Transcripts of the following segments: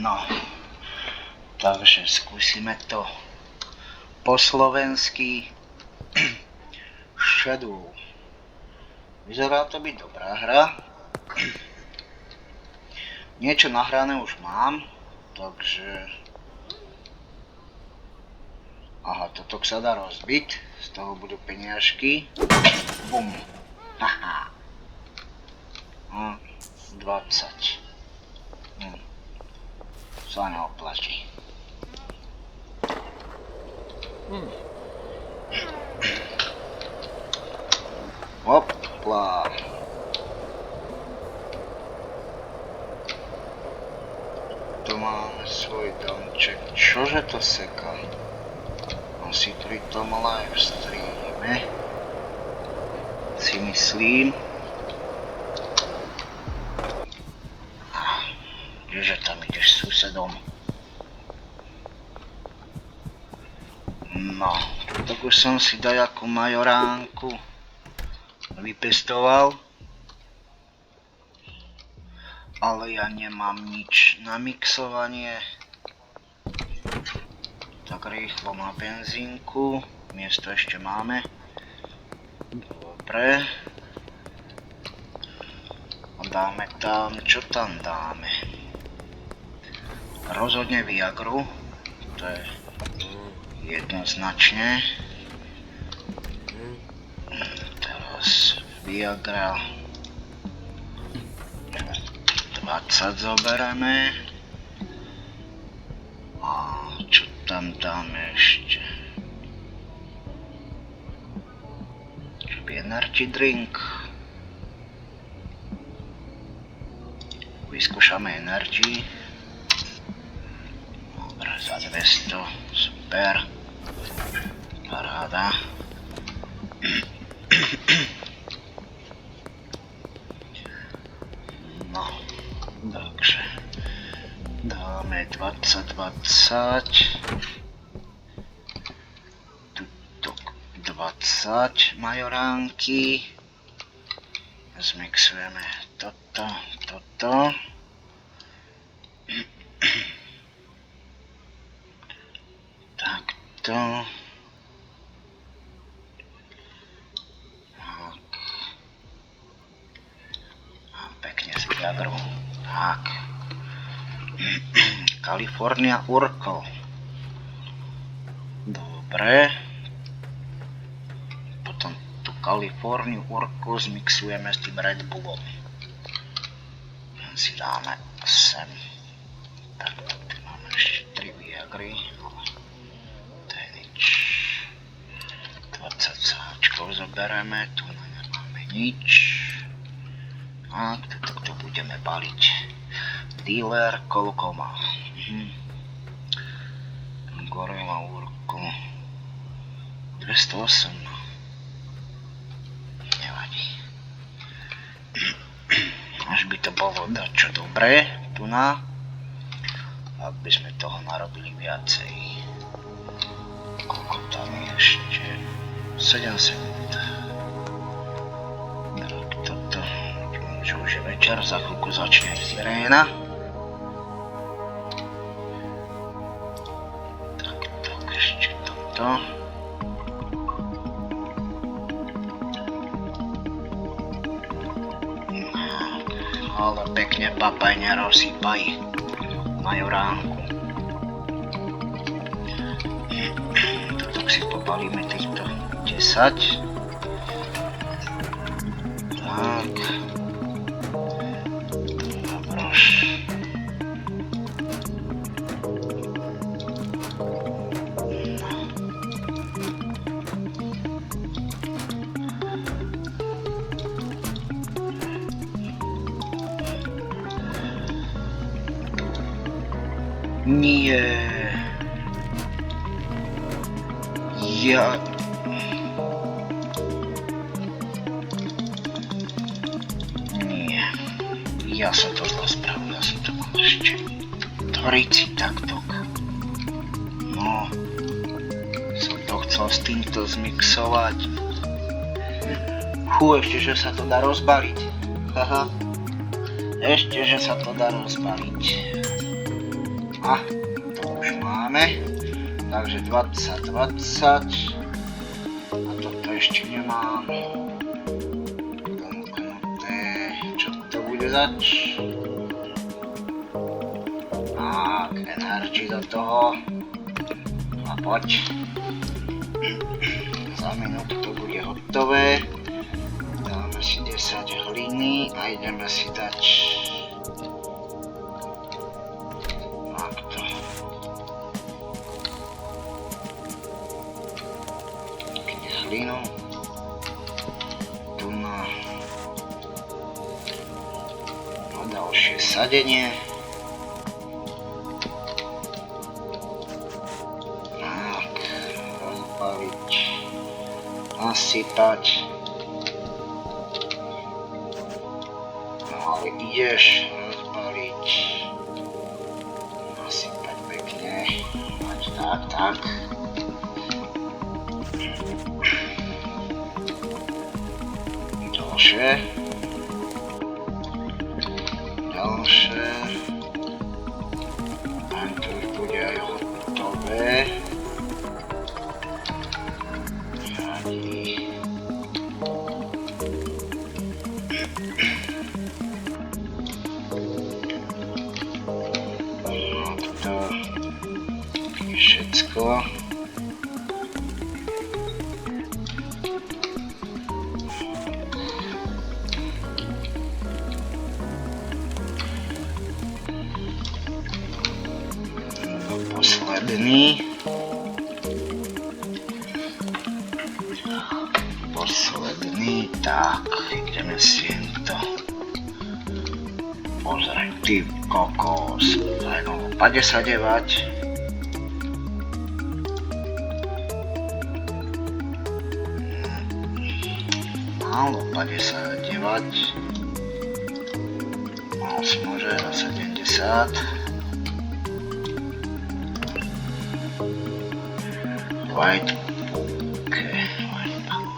No, takže skúsime to po slovensky. Shadow. Vyzerá to byť dobrá hra. Niečo nahrané už mám, takže... Aha, toto sa dá rozbiť, z toho budú peniažky. Bum. Haha. 20. Sa neoplatí. Hopla. Tu máme svoj domček. Čože to seká? Asi pri tom live streame si myslím. Kdeže tam ideš s susedom? No, tak už som si dajakú majoránku vypestoval, ale ja nemám nič na mixovanie, tak rýchlo na benzínku, miesto ešte máme. Dobre, dáme tam, čo tam dáme? Rozhodne Viagru, to je jednoznačne. Teraz Viagra 20 zobereme. A čo tam dáme ešte? Energy drink. Vyskúšame energy. Dobre, za 200, super. Paráda. No, takže dáme 20. Tuto 20 majoránky. Zmixujeme toto. Takto. Pekne z Viagru. Tak. California Urkel. Dobre. Potom tú Californiu Urkel zmixujeme s tým Red Bullom. Si dáme sem. Tak, tu máme ešte 3 Viagry. To je nič. 20 sáčkov zobereme. Tu nemáme nič. A to budeme baliť. Dealer, koľko má? Gorilla Urko 208. Nevadí. Až by to bolo dačo dobré tu na, ak by sme toho narobili viacej. Koľko tam je ešte? 7 sekúnd. Toto, čo už je večer, za chvíľku začne siréna. Tak, ešte toto. Ale pekne papaj nerozsýpaj majoránku. Toto si popalíme týchto 10. Tak. Dobrož. Nie. Ja som to zle spravil, ja som to mal ešte tvoriť si takto. No, som to chcel s týmto zmixovať. Ešte, že sa to dá rozbaliť. Haha. Ešte, že sa to dá rozbaliť. A, to už máme. Takže 20, 20. A toto ešte nemám. Domknuté. Čo to bude zač? Tak, energy do toho. A poď. Za minútu to bude hotové. Dáme si 10 hliny a ideme si dať takto. Hlinu. Tu na ďalšie sadenie. Tak, rozbaliť, nasypať. No ale ideš rozbaliť, nasypať pekne. Tak, tak. Ďalšie. A to už bude aj hotové. No to je všetko. Posledný, tak, ideme si to pozrieť, ty kokos, aj no, pade sa devať. Málo, pade sa devať. Mal som môže na 70. White book, white book.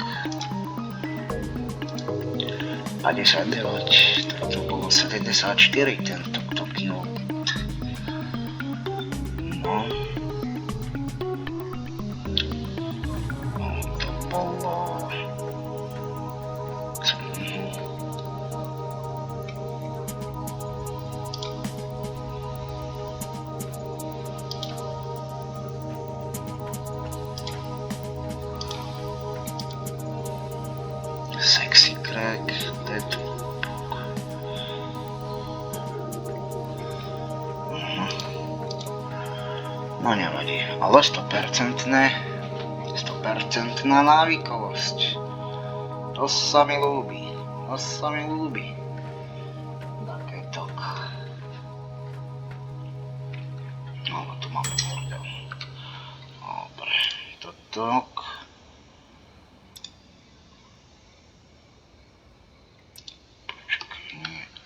59, to bolo 74 tento kilo. No. To bolo... Sexy crack, dead. No nevadí, ale 100% návykovosť. To sa mi ľúbi, to sa mi ľúbi. Takéto. No, tu mám bordel. Dobre, toto.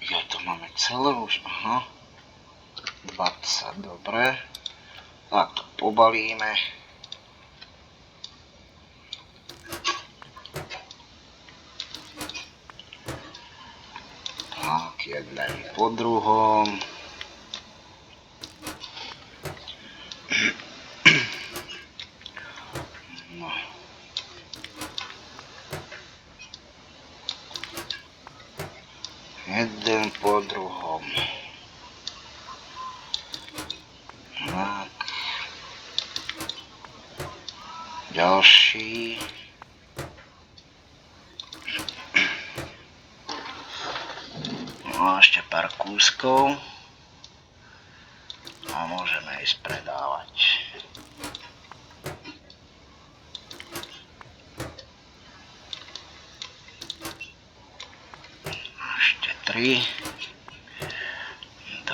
Ja to máme celé už, aha. 20, dobre. Tak to pobalíme. Tak, jeden po druhom. No. Jeden po druhom. Tak. Ďalší. No a ešte pár kúskov. A môžeme ísť predávať. Ešte 3, 2,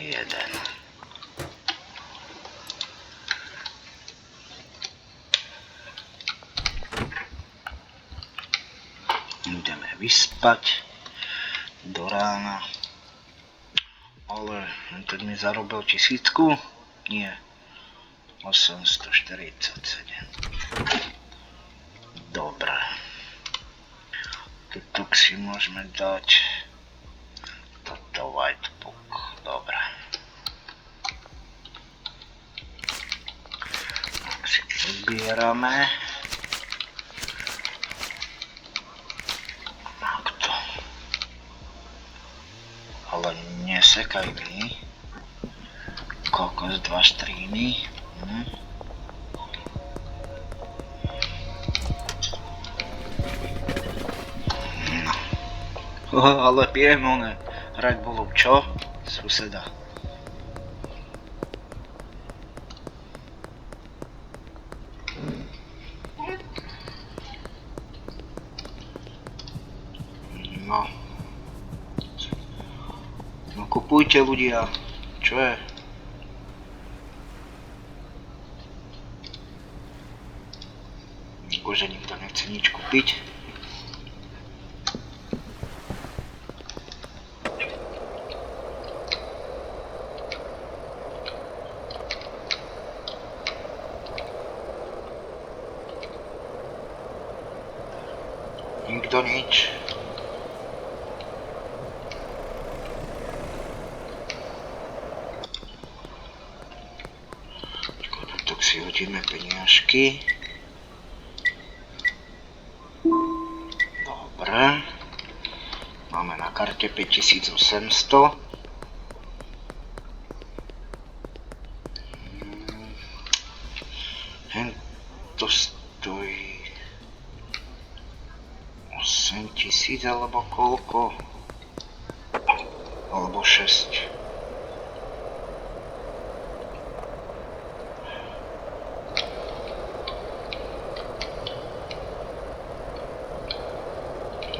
1. Ideme vyspať do rána. Ale ten mi zarobil 1000? Nie. 847. Dobre. Tuto si môžeme dať toto white book. Dobre. Tak si vybierame. Takto. Ale nesekaj mi. Kokos 2 štríny. No. Ale pijem hrať bolo čo? Suseda. No. No kupujte ľudia. Čo je? Akože nikto nechce nič kúpiť. Nikto nič. Tak si hodíme peniažky. Dobre. Máme na karte 5800. To stojí 8000 alebo koľko? Alebo 6.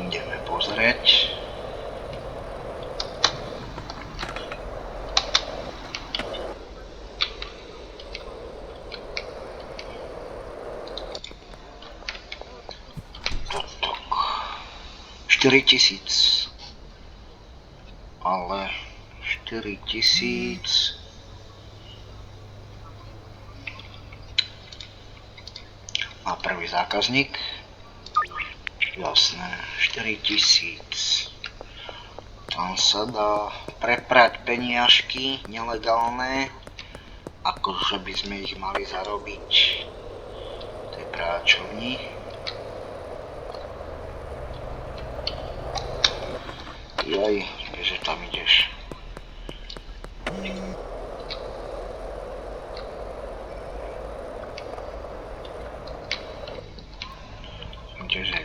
Ideme pozrieť. Toto. 4000. Ale 4000. A prvý zákazník. Jasné, 4000. Tam sa dá preprať peniažky nelegálne, akože by sme ich mali zarobiť v tej práčovni. Jaj, že tam ideš. Kdeže?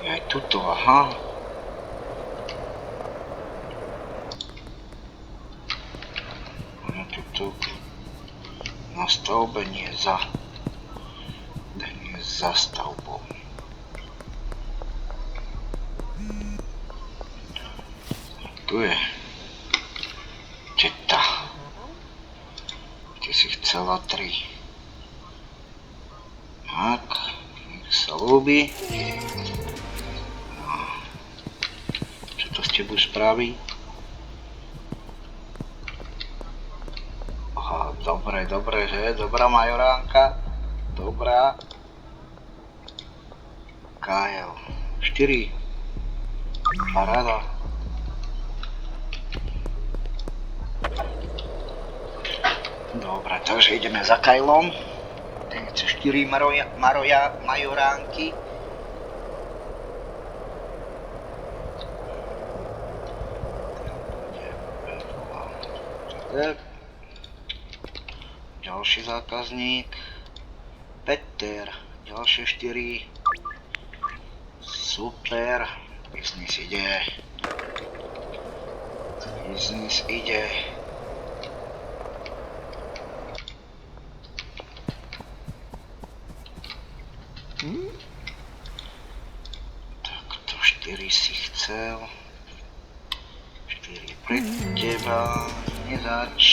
Aj tuto, aha. No tuto na stavbe nie za stavbou. Tu je teta. 1000,3. Tak, nech sa ľúbi. Čo to s tebou spraví? Aha, dobre, že? Dobrá majoránka. Dobrá. Kyle. 4. Paráda. Dobre, takže ideme za Kylom. Ten chce 4 majoránky. Tak. Ďalší zákazník. Peter. Ďalšie 4. Super. Biznis ide. Takto 4 si chcel. 4 pre teba. Nezač.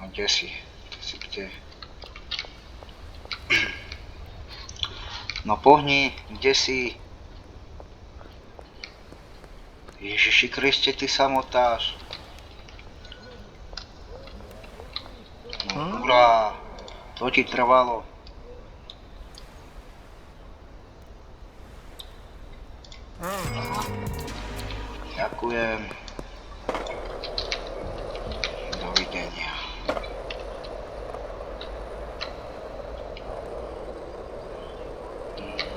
A kde si? Ty si kde? No pohni, kde si? Ježiši Kriste, ty sa motáš. To ti trvalo. Ďakujem. Dovidenia.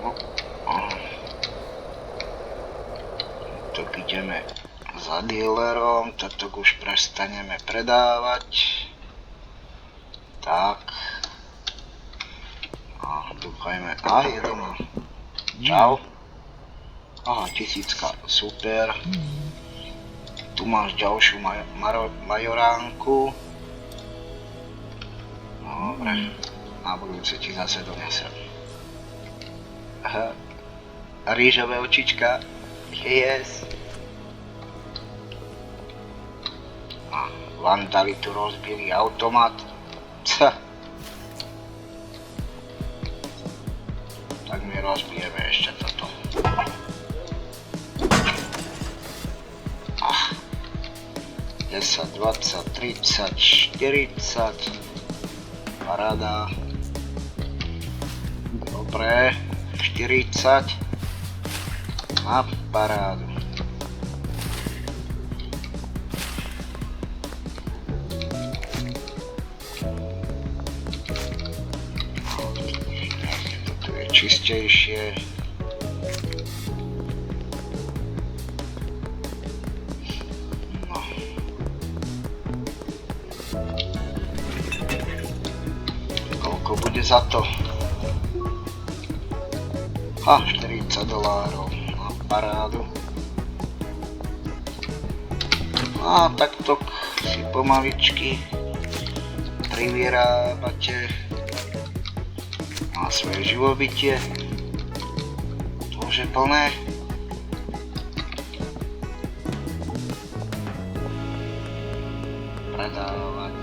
No, tak ideme za dealerom, toto už prestaneme predávať. Tak. A dúfajme. A je doma. Čau. Aha, 1000, super. Tu máš ďalšiu majoránku. Dobre, na budúce ti zase donesem. Aha, rýžové očička. Yes. A vandali tu rozbili automat. Tak my rozbijeme ešte toto. 10, 20, 30, 40. Paráda. Dobre. 40. A parádu. Toto je čistejšie. Bude za to. $40 na parádu. A takto si pomaličky privyrábate na svoje živobytie. To už je plné. Predávať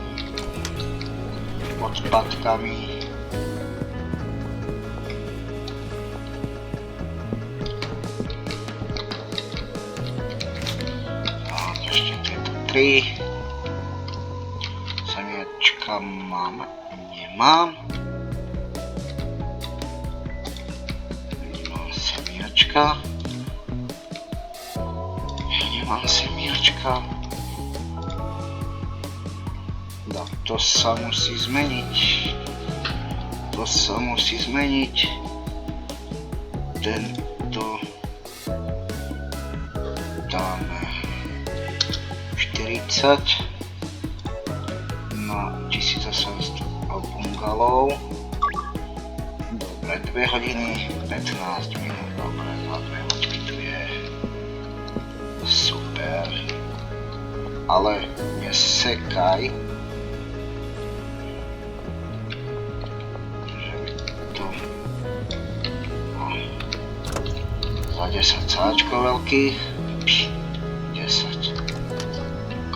odpadkami. Semiačka mám, nemám. Nemám semiačka. Nemám semiačka. Tak to sa musí zmeniť. To sa musí zmeniť. Tento dáme 40 na 1800 bungalov. Dobre, 2 hodiny 15 minút. Dobre, za 2 hodiny tu je. Super. Ale nesekaj. Že by to... Za 10 sáčkov veľkých. 10.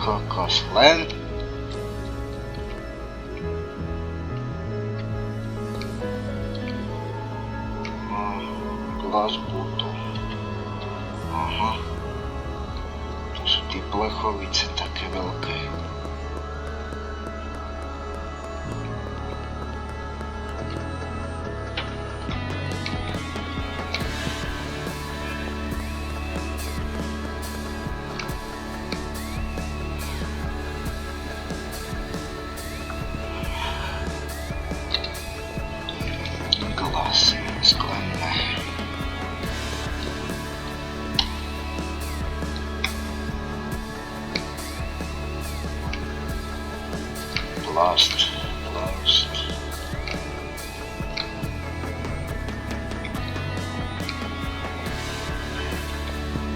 Kokos len. Glass bottle. Aha. To sú tie plechovice také veľké. Sklené. Plast.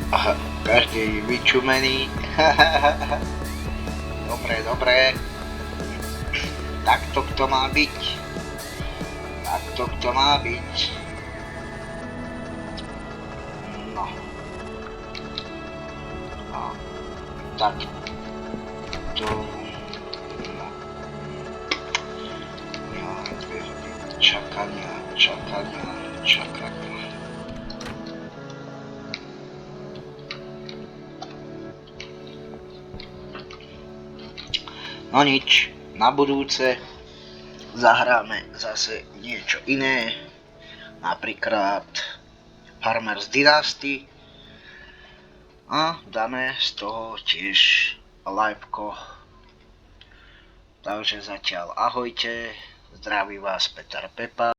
Aha, každý je vyčumený. Dobre. Takto to má byť. Takto to má byť. No. A tak to... No. Ja, 2 hodiny čakania. No nič, na budúce zahráme zase niečo iné, napríklad Farmers Dynasty a dáme z toho tiež liveko. Takže zatiaľ ahojte, zdraví vás Peter Pepa.